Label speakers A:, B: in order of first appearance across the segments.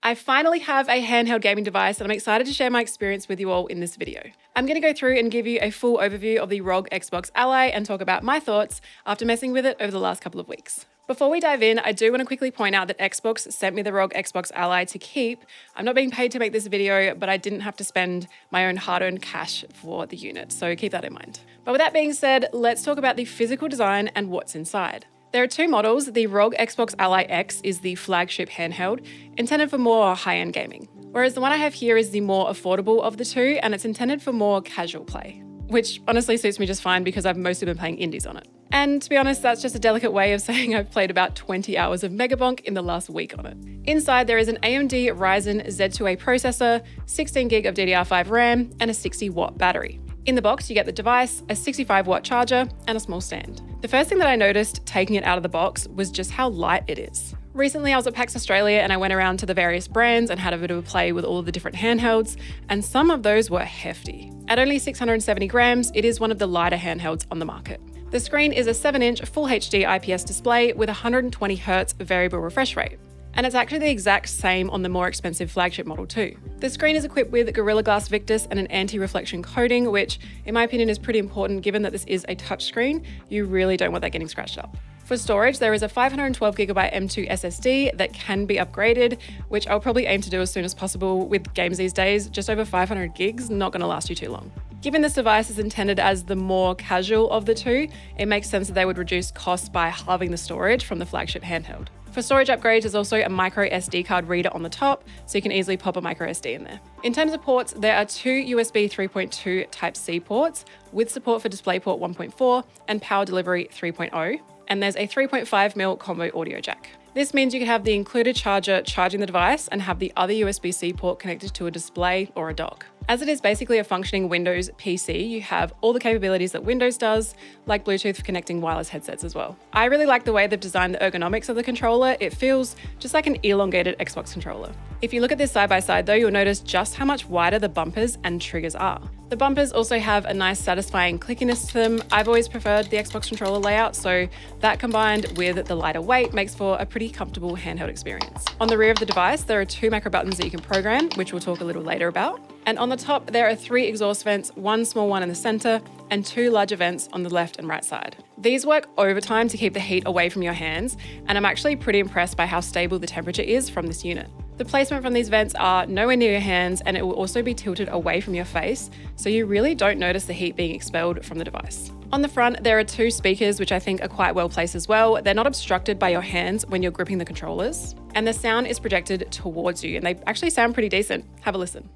A: I finally have a handheld gaming device and I'm excited to share my experience with you all in this video. I'm going to go through and give you a full overview of the ROG Xbox Ally and talk about my thoughts after messing with it over the last couple of weeks. Before we dive in, I do want to quickly point out that Xbox sent me the ROG Xbox Ally to keep. I'm not being paid to make this video, but I didn't have to spend my own hard-earned cash for the unit, so keep that in mind. But with that being said, let's talk about the physical design and what's inside. There are two models. The ROG Xbox Ally X is the flagship handheld, intended for more high-end gaming, whereas the one I have here is the more affordable of the two, and it's intended for more casual play, which honestly suits me just fine because I've mostly been playing indies on it. And to be honest, that's just a delicate way of saying I've played about 20 hours of Megabonk in the last week on it. Inside, there is an AMD Ryzen Z2A processor, 16 gig of DDR5 RAM, and a 60-watt battery. In the box, you get the device, a 65-watt charger, and a small stand. The first thing that I noticed taking it out of the box was just how light it is. Recently, I was at PAX Australia and I went around to the various brands and had a bit of a play with all of the different handhelds, and some of those were hefty. At only 670 grams, it is one of the lighter handhelds on the market. The screen is a 7-inch Full HD IPS display with 120Hz variable refresh rate. And it's actually the exact same on the more expensive flagship model too. The screen is equipped with Gorilla Glass Victus and an anti-reflection coating, which in my opinion is pretty important given that this is a touchscreen. You really don't want that getting scratched up. For storage, there is a 512GB M2 SSD that can be upgraded, which I'll probably aim to do as soon as possible. With games these days, just over 500 gigs, not gonna last you too long. Given this device is intended as the more casual of the two, it makes sense that they would reduce costs by halving the storage from the flagship handheld. For storage upgrades, there's also a micro SD card reader on the top, so you can easily pop a micro SD in there. In terms of ports, there are two USB 3.2 Type-C ports with support for DisplayPort 1.4 and Power Delivery 3.0, and there's a 3.5mm combo audio jack. This means you can have the included charger charging the device and have the other USB-C port connected to a display or a dock. As it is basically a functioning Windows PC, you have all the capabilities that Windows does, like Bluetooth for connecting wireless headsets as well. I really like the way they've designed the ergonomics of the controller. It feels just like an elongated Xbox controller. If you look at this side by side though, you'll notice just how much wider the bumpers and triggers are. The bumpers also have a nice satisfying clickiness to them. I've always preferred the Xbox controller layout, so that combined with the lighter weight makes for a pretty comfortable handheld experience. On the rear of the device, there are two macro buttons that you can program, which we'll talk a little later about. And on the top, there are 3 exhaust vents, one small one in the center, and 2 larger vents on the left and right side. These work overtime to keep the heat away from your hands, and I'm actually pretty impressed by how stable the temperature is from this unit. The placement from these vents are nowhere near your hands, and it will also be tilted away from your face, so you really don't notice the heat being expelled from the device. On the front, there are 2 speakers, which I think are quite well placed as well. They're not obstructed by your hands when you're gripping the controllers, and the sound is projected towards you, and they actually sound pretty decent. Have a listen.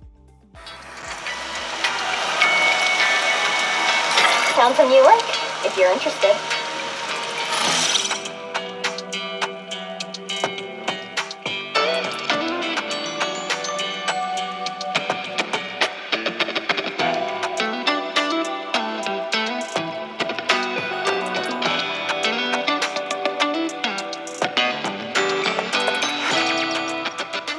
B: Found some new work, if you're interested.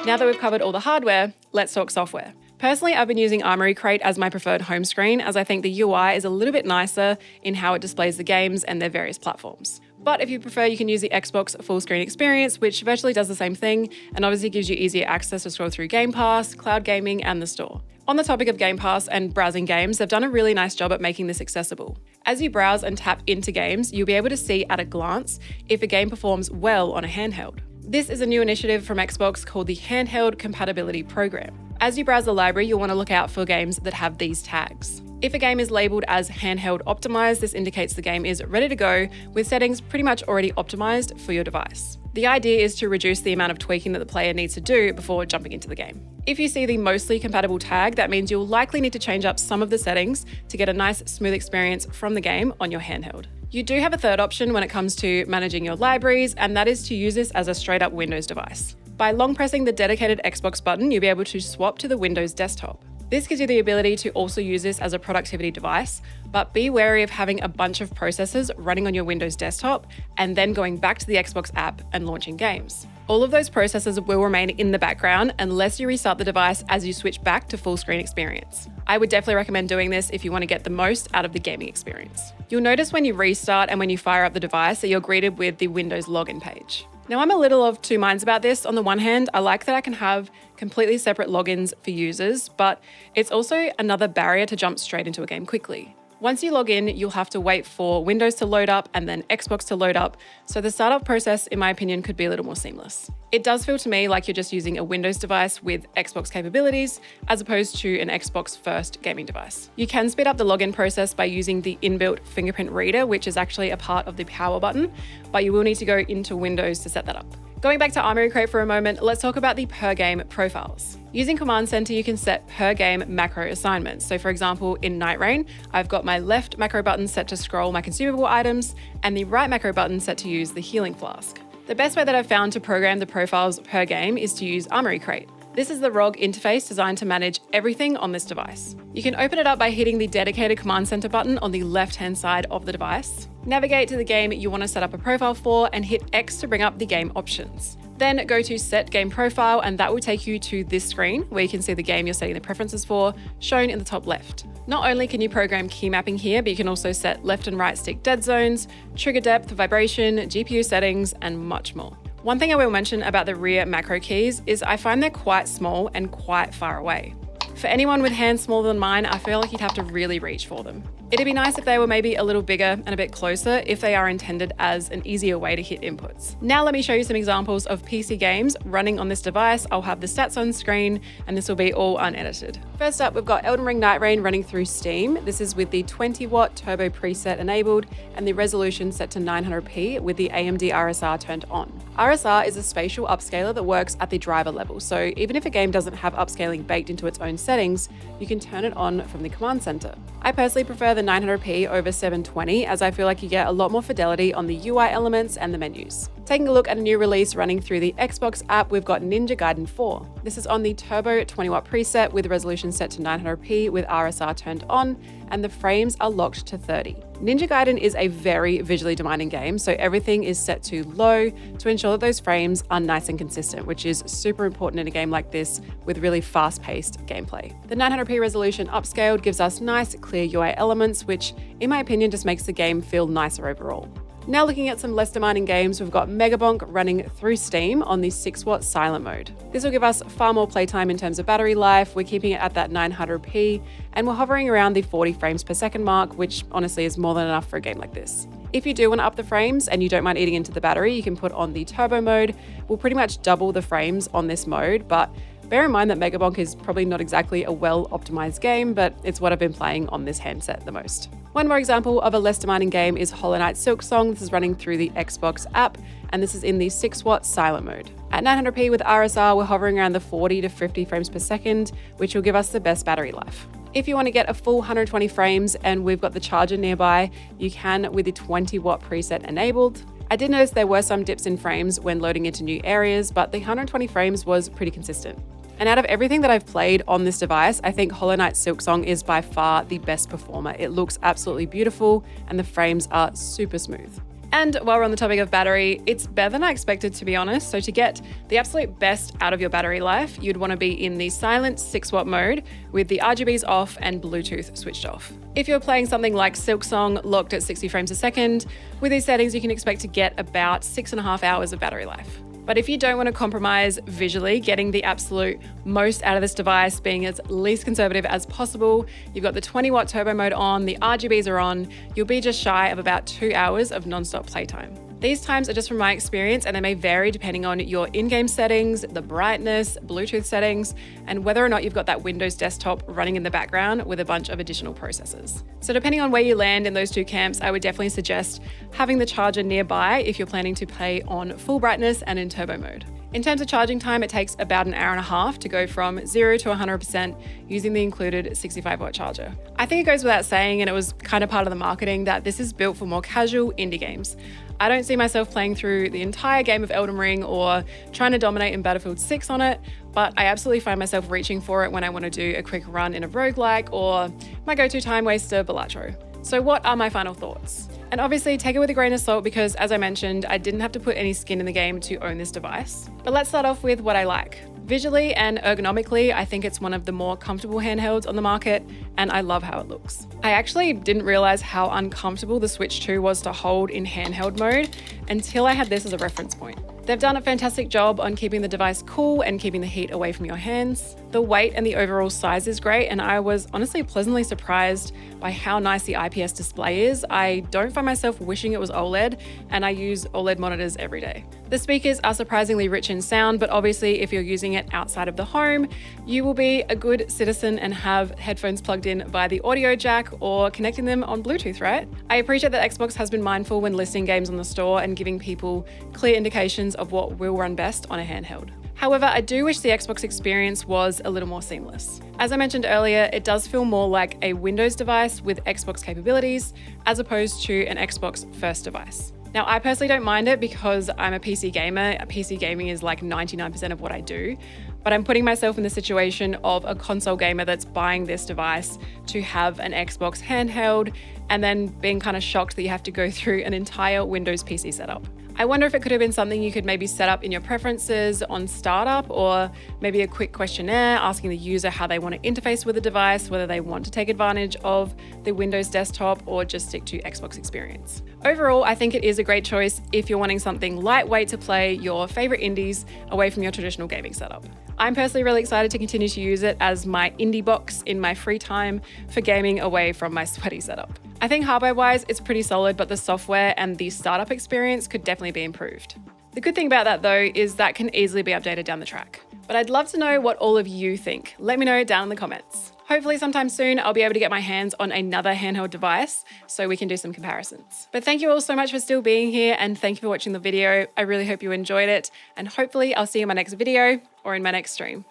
A: Now that we've covered all the hardware, let's talk software. Personally, I've been using Armoury Crate as my preferred home screen, as I think the UI is a little bit nicer in how it displays the games and their various platforms. But if you prefer, you can use the Xbox full screen experience, which virtually does the same thing and obviously gives you easier access to scroll through Game Pass, cloud gaming, and the store. On the topic of Game Pass and browsing games, they've done a really nice job at making this accessible. As you browse and tap into games, you'll be able to see at a glance if a game performs well on a handheld. This is a new initiative from Xbox called the Handheld Compatibility Program. As you browse the library, you'll want to look out for games that have these tags. If a game is labeled as handheld optimized, this indicates the game is ready to go with settings pretty much already optimized for your device. The idea is to reduce the amount of tweaking that the player needs to do before jumping into the game. If you see the mostly compatible tag, that means you'll likely need to change up some of the settings to get a nice smooth experience from the game on your handheld. You do have a third option when it comes to managing your libraries, and that is to use this as a straight up Windows device. By long pressing the dedicated Xbox button, you'll be able to swap to the Windows desktop. This gives you the ability to also use this as a productivity device, but be wary of having a bunch of processes running on your Windows desktop and then going back to the Xbox app and launching games. All of those processes will remain in the background unless you restart the device as you switch back to full screen experience. I would definitely recommend doing this if you want to get the most out of the gaming experience. You'll notice when you restart and when you fire up the device that you're greeted with the Windows login page. Now, I'm a little of two minds about this. On the one hand, I like that I can have completely separate logins for users, but it's also another barrier to jump straight into a game quickly. Once you log in, you'll have to wait for Windows to load up and then Xbox to load up, so the startup process, in my opinion, could be a little more seamless. It does feel to me like you're just using a Windows device with Xbox capabilities, as opposed to an Xbox first gaming device. You can speed up the login process by using the inbuilt Fingerprint Reader, which is actually a part of the power button, but you will need to go into Windows to set that up. Going back to Armoury Crate for a moment, let's talk about the per game profiles. Using Command Center, you can set per game macro assignments. So for example, in Nightreign, I've got my left macro button set to scroll my consumable items and the right macro button set to use the healing flask. The best way that I've found to program the profiles per game is to use Armoury Crate. This is the ROG interface designed to manage everything on this device. You can open it up by hitting the dedicated Command Center button on the left-hand side of the device. Navigate to the game you want to set up a profile for and hit X to bring up the game options. Then go to Set Game Profile and that will take you to this screen where you can see the game you're setting the preferences for, shown in the top left. Not only can you program key mapping here, but you can also set left and right stick dead zones, trigger depth, vibration, GPU settings, and much more. One thing I will mention about the rear macro keys is I find they're quite small and quite far away. For anyone with hands smaller than mine, I feel like you'd have to really reach for them. It'd be nice if they were maybe a little bigger and a bit closer if they are intended as an easier way to hit inputs. Now let me show you some examples of PC games running on this device. I'll have the stats on screen and this will be all unedited. First up, we've got Elden Ring Nightreign running through Steam. This is with the 20-watt turbo preset enabled and the resolution set to 900p with the AMD RSR turned on. RSR is a spatial upscaler that works at the driver level, so even if a game doesn't have upscaling baked into its own settings, you can turn it on from the command center. I personally prefer the 900p over 720 as I feel like you get a lot more fidelity on the UI elements and the menus. Taking a look at a new release running through the Xbox app, we've got Ninja Gaiden 4. This is on the turbo 20-watt preset with resolution set to 900p with RSR turned on, and the frames are locked to 30. Ninja Gaiden is a very visually demanding game, so everything is set to low to ensure that those frames are nice and consistent, which is super important in a game like this with really fast-paced gameplay. The 900p resolution upscaled gives us nice, clear UI elements, which in my opinion just makes the game feel nicer overall. Now looking at some less demanding games, we've got Megabonk running through Steam on the 6-watt silent mode. This will give us far more playtime in terms of battery life. We're keeping it at that 900p and we're hovering around the 40 frames per second mark, which honestly is more than enough for a game like this. If you do want to up the frames and you don't mind eating into the battery, you can put on the turbo mode. We'll pretty much double the frames on this mode, but bear in mind that Megabonk is probably not exactly a well-optimized game, but it's what I've been playing on this handset the most. One more example of a less demanding game is Hollow Knight Silksong. This is running through the Xbox app, and this is in the 6-watt silent mode. At 900p with RSR, we're hovering around the 40 to 50 frames per second, which will give us the best battery life. If you want to get a full 120 frames and we've got the charger nearby, you can with the 20-watt preset enabled. I did notice there were some dips in frames when loading into new areas, but the 120 frames was pretty consistent. And out of everything that I've played on this device, I think Hollow Knight Silksong is by far the best performer. It looks absolutely beautiful and the frames are super smooth. And while we're on the topic of battery, it's better than I expected, to be honest. So to get the absolute best out of your battery life, you'd want to be in the silent 6-watt mode with the RGBs off and Bluetooth switched off. If you're playing something like Silksong locked at 60 frames a second, with these settings you can expect to get about 6.5 hours of battery life. But if you don't want to compromise visually, getting the absolute most out of this device, being as least conservative as possible, you've got the 20-watt turbo mode on, the RGBs are on, you'll be just shy of about 2 hours of non-stop playtime. These times are just from my experience and they may vary depending on your in-game settings, the brightness, Bluetooth settings, and whether or not you've got that Windows desktop running in the background with a bunch of additional processors. So depending on where you land in those two camps, I would definitely suggest having the charger nearby if you're planning to play on full brightness and in turbo mode. In terms of charging time, it takes about an hour and a half to go from 0 to 100% using the included 65-watt charger. I think it goes without saying, and it was kind of part of the marketing, that this is built for more casual indie games. I don't see myself playing through the entire game of Elden Ring or trying to dominate in Battlefield 6 on it, but I absolutely find myself reaching for it when I want to do a quick run in a roguelike or my go-to time waster, Balatro. So what are my final thoughts? And obviously take it with a grain of salt because, as I mentioned, I didn't have to put any skin in the game to own this device. But let's start off with what I like. Visually and ergonomically, I think it's one of the more comfortable handhelds on the market, and I love how it looks. I actually didn't realize how uncomfortable the Switch 2 was to hold in handheld mode. until I had this as a reference point. They've done a fantastic job on keeping the device cool and keeping the heat away from your hands. The weight and the overall size is great, and I was honestly pleasantly surprised by how nice the IPS display is. I don't find myself wishing it was OLED, and I use OLED monitors every day. The speakers are surprisingly rich in sound, but obviously if you're using it outside of the home, you will be a good citizen and have headphones plugged in via the audio jack or connecting them on Bluetooth, right? I appreciate that Xbox has been mindful when listing games on the store and giving people clear indications of what will run best on a handheld. However, I do wish the Xbox experience was a little more seamless. As I mentioned earlier, it does feel more like a Windows device with Xbox capabilities as opposed to an Xbox first device. Now, I personally don't mind it because I'm a PC gamer. PC gaming is like 99% of what I do, but I'm putting myself in the situation of a console gamer that's buying this device to have an Xbox handheld and then being kind of shocked that you have to go through an entire Windows PC setup. I wonder if it could have been something you could maybe set up in your preferences on startup, or maybe a quick questionnaire asking the user how they want to interface with the device, whether they want to take advantage of the Windows desktop or just stick to Xbox experience. Overall, I think it is a great choice if you're wanting something lightweight to play your favorite indies away from your traditional gaming setup. I'm personally really excited to continue to use it as my indie box in my free time for gaming away from my sweaty setup. I think hardware-wise, it's pretty solid, but the software and the startup experience could definitely be improved. The good thing about that though is that can easily be updated down the track. But I'd love to know what all of you think. Let me know down in the comments. Hopefully sometime soon I'll be able to get my hands on another handheld device so we can do some comparisons. But thank you all so much for still being here, and thank you for watching the video. I really hope you enjoyed it, and hopefully I'll see you in my next video or in my next stream.